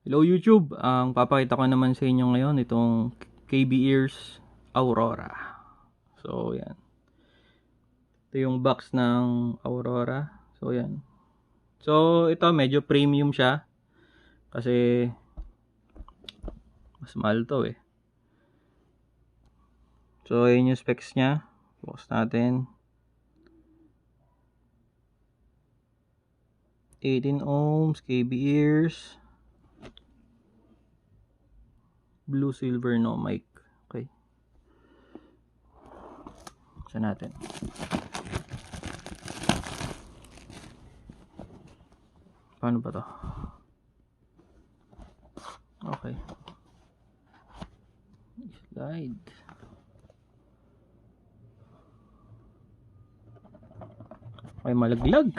Hello YouTube, ang papakita ko naman sa inyo ngayon itong KBEars Aurora. So yan, ito yung box ng Aurora. So yan, so ito medyo premium siya kasi mas mahal to eh. So yun yung specs nya. Bukas natin, 18 ohms, KBEars, blue silver no mic. Okay, buksan natin. Paano ba to? Okay, slide. Ay, malaglag.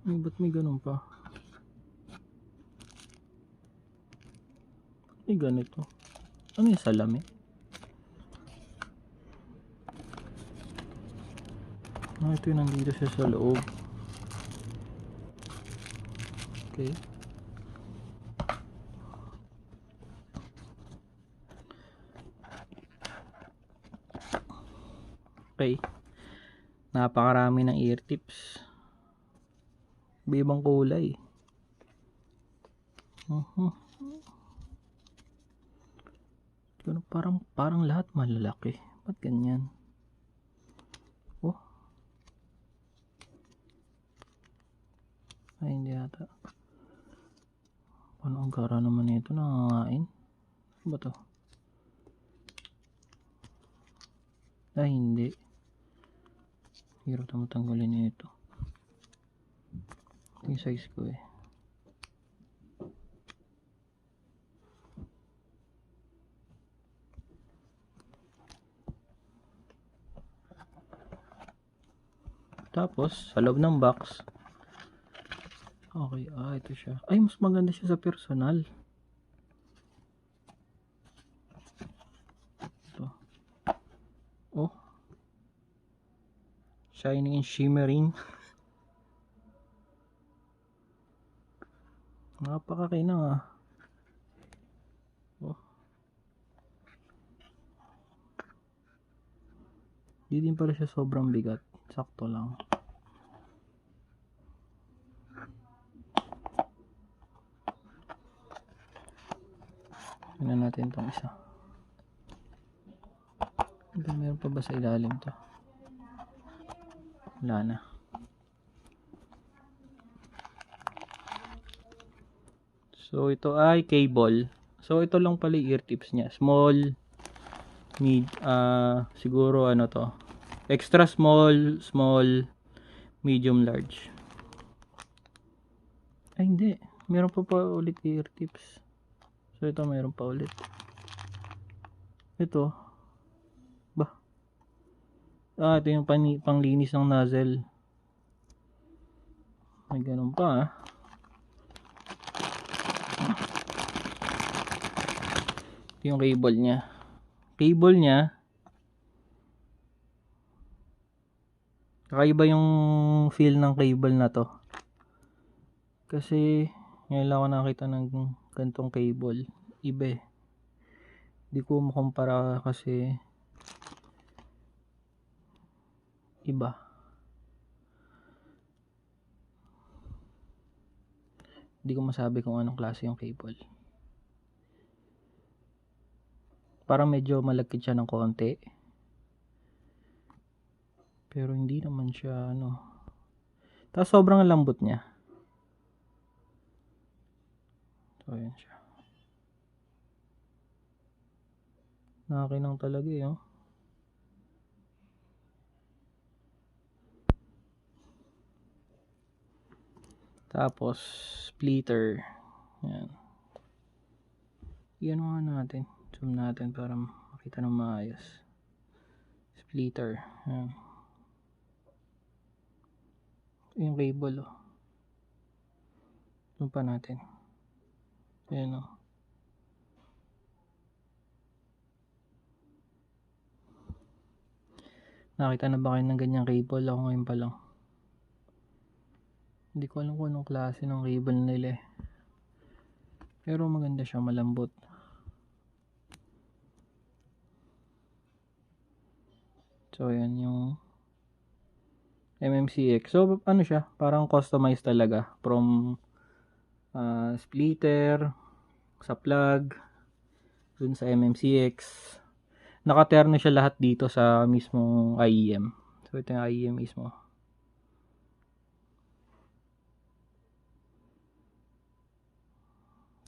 Ay, ba't may ganun pa? May ganito. Ano yung salamin? Ito yung nandito siya sa loob. Okay. Okay. Napakarami ng ear tips. Ibang kulay. Parang lahat malalaki. Ba't ganyan? Oh. Ay, hindi yata. Paano ang gara naman ito? Nangangain? Ano ba to? Ay, hindi. Hirap na matanggalin ito. Yung size ko eh. Tapos, sa loob ng box. Okay, ito siya. Ay, mas maganda siya sa personal. Ito. Oh. Shining and shimmering. Napakakinang ah. Oh. Di din pala siya sobrang bigat. Sakto lang. Tingnan natin itong isa. Meron pa ba sa ilalim to? Wala na. So ito ay cable. So ito lang pala ear tips niya. Small, siguro ano to. Extra small, small, medium, large. Ay hindi. Meron pa ulit ear tips. So ito meron pa ulit. Ito. Ba? Ito yung panglinis ng nozzle. May ganun pa ah. Yung cable niya. Cable niya. Kakaiba yung feel ng cable na to. Kasi ngayon lang ako nakita ng gantong cable. Iba eh. Di ko makumpara kasi iba. Di ko masabi kung anong klase yung cable. Parang medyo malagkit siya ng konti. Pero hindi naman siya ano. Tapos sobrang lambot niya. So ayan siya. Nakakinang talaga eh oh. Tapos splitter. Yan. Iyan nga natin. Zoom natin para makita ng maayos. Splitter. Yan. Yung cable oh. Zoom pa natin. Ayan oh. Nakita na ba kayo ng ganyang cable? Ako ngayon pa lang. Hindi ko alam kung anong klase ng cable nila eh. Pero maganda siya, malambot. So yan yung MMCX. So ano siya, parang customized talaga from splitter sa plug dun sa MMCX. Nakaterno siya lahat dito sa mismong IEM. So ito yung IEM mismo.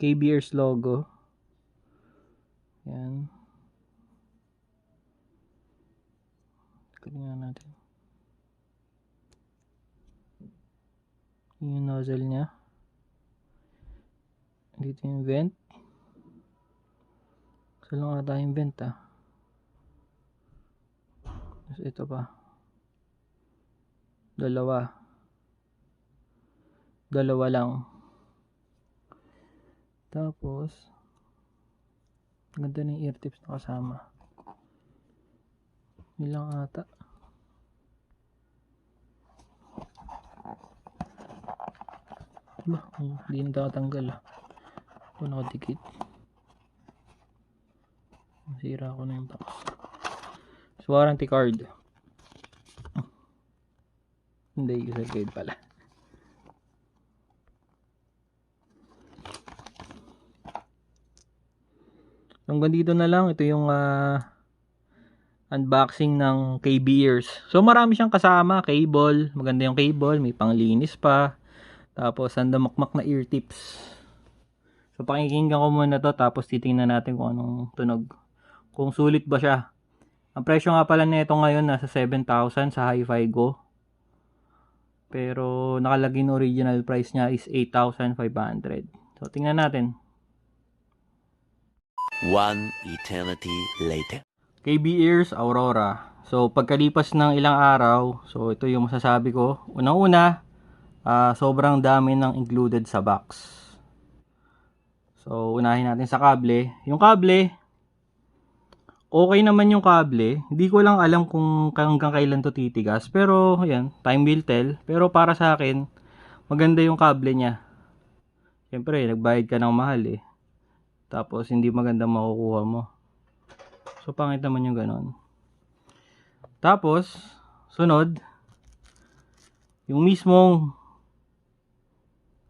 KBEars logo. Yan. Tingnan natin. Yung nozzle niya. Dito yung vent. Isa lang ata yung vent Tapos ito pa. Dalawa lang. Tapos ganda ng ear tips na kasama. Yun lang ata. Ba, hindi nakatanggal Ito nakadikit. Nasira ko na yung box. So, warranty card. Hindi, user guide pala. Hanggang dito na lang. Ito yung unboxing ng KBEars. So marami siyang kasama, cable, maganda yung cable, may panglinis pa. Tapos andamakmak na ear tips. So pakikinggan ko muna to, tapos titingnan natin kung anong tunog. Kung sulit ba siya. Ang presyo nga pala nito ngayon nasa 7,000 sa Hi-Fi Go. Pero nakalagay na original price niya is 8,500. So tingnan natin. One eternity later. KBEars Aurora. So pagkalipas ng ilang araw, so ito yung masasabi ko. Unang-una, sobrang dami ng included sa box. So unahin natin sa kable. Yung kable, okay naman yung kable. Hindi ko lang alam kung hanggang kailan to titigas. Pero ayan, time will tell. Pero para sa akin, maganda yung kable niya. Siyempre, nagbayad ka ng mahal Tapos hindi maganda makukuha mo. So pangit naman yung ganon. Tapos, sunod, yung mismong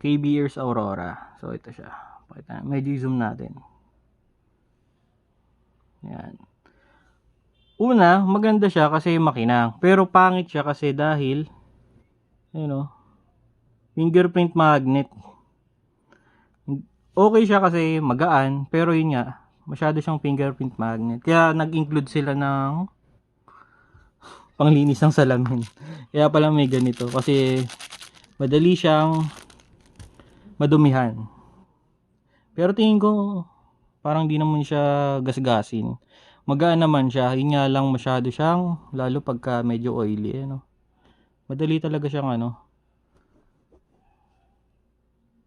KBEars Aurora. So ito siya. Pakita, medyo zoom natin. Yan. Una, maganda siya kasi makinang. Pero pangit siya kasi dahil fingerprint magnet. Okay siya kasi magaan, pero yun nga, masyado siyang fingerprint magnet. Kaya nag-include sila ng panglinis ng salamin. Kaya pala may ganito kasi madali siyang madumihan. Pero tingin ko parang di naman siya gasgasin. Magaan naman siya. Yun nga lang masyado siyang, lalo pagka medyo oily Madali talaga siyang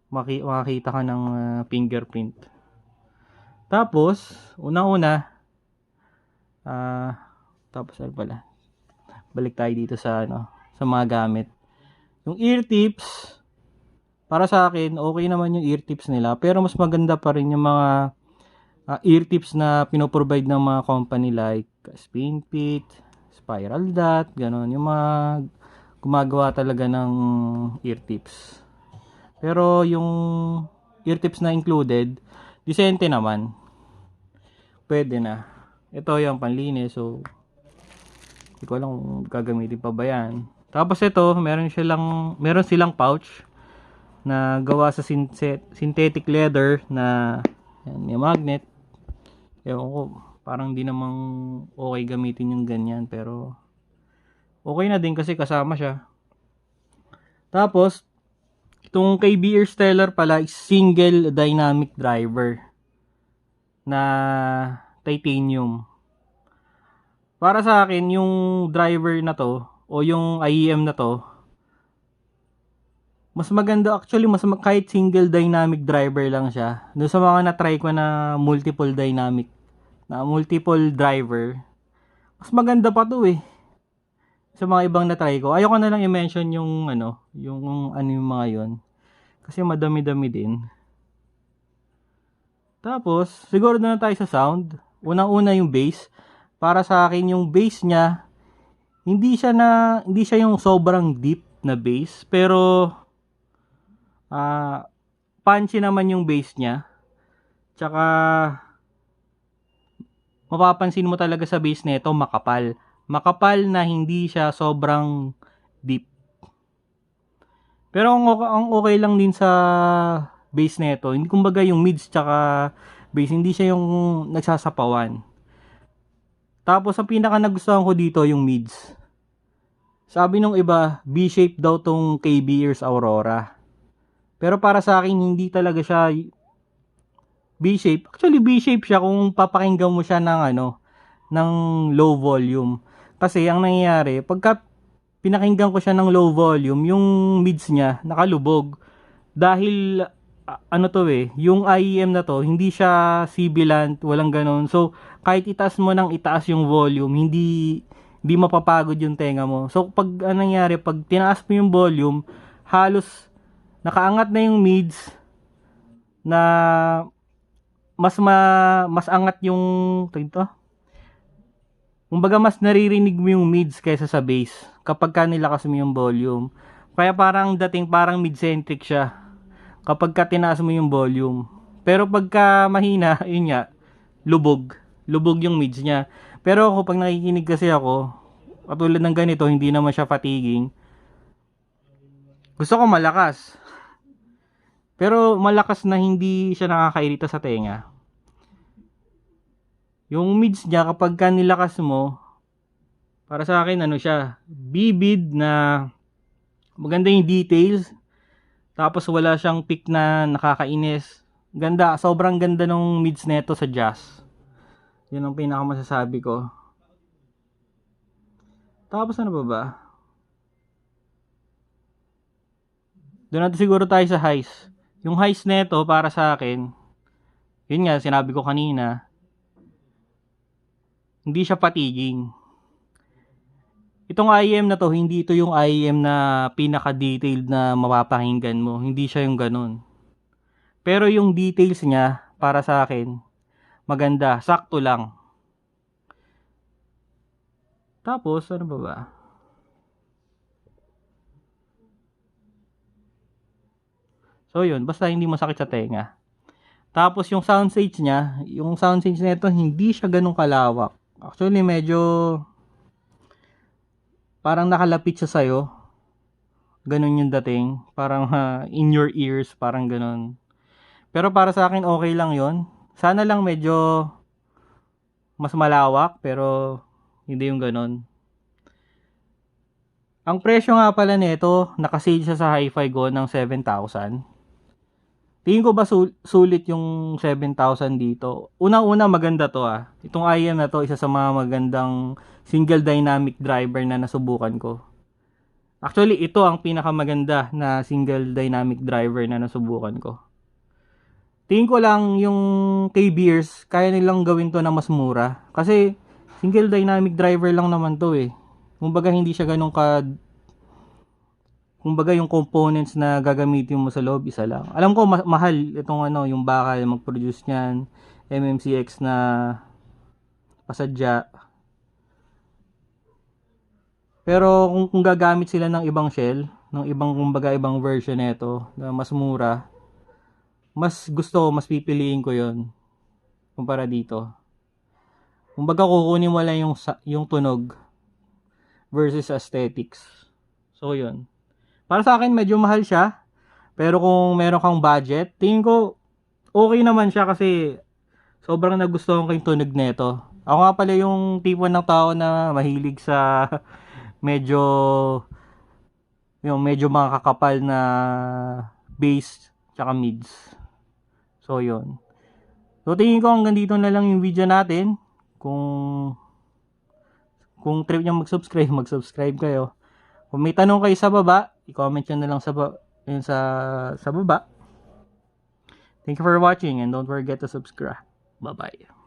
makakita ka ng fingerprint. Tapos, unang-una, tapos ano pala? Balik tayo dito sa sa mga gamit. Yung ear tips, para sa akin, okay naman yung ear tips nila, pero mas maganda pa rin yung mga ear tips na pinoprovide ng mga company like Spin Fit, Spiral Dot, ganon. Yung mga gumagawa talaga ng ear tips. Pero yung ear tips na included, decente naman. Pwede na. Ito yung panlinis, so hindi ko alam kung gagamitin pa ba yan. Tapos ito, meron silang pouch na gawa sa synthetic leather na yung magnet. Ewan ko, parang di namang okay gamitin yung ganyan, pero okay na din kasi kasama siya. Tapos, itong KBEars Stellar pala is single dynamic driver na titanium. Para sa akin, yung driver na to o yung IEM na to, mas maganda actually, kahit single dynamic driver lang siya. Doon sa mga na-try ko na multiple driver, mas maganda pa to sa mga ibang na-try ko. Ayoko na lang i-mention yung yung mga yon kasi madami-dami din. Tapos, siguro na tayo sa sound. Unang-una yung bass. Para sa akin, yung bass niya, hindi siya yung sobrang deep na bass, pero punchy naman yung bass niya. Tsaka mapapansin mo talaga sa bass nito makapal. Makapal na hindi siya sobrang deep. Pero ang okay lang din sa bass nito, hindi kumbaga yung mids tsaka bass, hindi siya yung nagsasapawan. Tapos ang pinaka nagustuhan ko dito yung mids. Sabi nung iba, B-shape daw tong KBEars Aurora. Pero para sa akin, hindi talaga siya B-shape. Actually, B-shape siya kung papakinggan mo siya ng low volume. Kasi ang nangyayari, pagka pinakinggan ko siya ng low volume, yung mids niya nakalubog. Dahil yung IEM na to, hindi siya sibilant, walang ganon. So, kahit itaas mo ng itaas yung volume, hindi mapapagod yung tenga mo. So, pag nangyari, pag tinaas mo yung volume, halos nakaangat na yung mids na mas angat yung ito. Kumbaga mas naririnig mo yung mids kaysa sa bass kapag ka nilakas mo yung volume. Kaya parang parang mid-centric siya kapag ka tinaas mo yung volume. Pero pagka mahina, yun nga, lubog yung mids niya. Pero ako pag nakikinig kasi ako, katulad ng ganito, hindi naman siya fatiguing. Gusto ko malakas. Pero malakas na hindi siya nakakairita sa tenga. Yung mids niya kapag ka nilakas mo, para sa akin siya, vivid na maganda yung details. Tapos wala siyang pick na nakakainis. Ganda, sobrang ganda ng mids neto sa jazz. Yun ang pinakamasasabi ko. Tapos ano ba? Doon natin siguro tayo sa highs. Yung highs neto para sa akin, yun nga sinabi ko kanina, hindi siya fatiguing. Itong IEM na to, hindi ito yung IEM na pinaka-detailed na mapapakinggan mo. Hindi siya yung ganun. Pero yung details niya, para sa akin, maganda. Sakto lang. Tapos, ano ba? So yun, basta hindi masakit sa tenga. Tapos yung soundstage nito hindi siya ganun kalawak. Actually medyo parang nakalapit siya sa'yo. Ganun yung dating. Parang in your ears, parang ganun. Pero para sa akin okay lang yon. Sana lang medyo mas malawak, pero hindi yung ganun. Ang presyo nga pala nito, nakasale siya sa Hi-Fi Go ng 7,000. Tingin ko ba sulit yung 7,000 dito? Unang-una maganda to Itong IM na to, isa sa mga magandang single dynamic driver na nasubukan ko. Actually, ito ang pinakamaganda na single dynamic driver na nasubukan ko. Tingin ko lang yung KBEars, kaya nilang gawin to na mas mura. Kasi single dynamic driver lang naman to Kumbaga hindi siya ganun kumbaga yung components na gagamitin mo sa loob, isa lang. Alam ko mahal itong yung bakal mag-produce niyan, MMCX na pasadya. Pero kung gagamit sila ng ibang shell, ng ibang version nito na mas mura, mas pipiliin ko 'yon kumpara dito. Kumbaga kukunin mo lang yung tunog versus aesthetics. So 'yun. Para sa akin medyo mahal siya. Pero kung meron kang budget, tingin ko okay naman siya kasi sobrang nagustuhan ko yung tunog nito. Ako nga pala yung tipo ng tao na mahilig sa medyo medyo makakapal na bass tsaka mids. So yun. So tingin ko hanggang dito na lang yung video natin. Kung trip nyo mag-subscribe kayo. Kung may tanong kayo sa baba, i-comment nyo na lang sa baba. Thank you for watching and don't forget to subscribe. Bye-bye.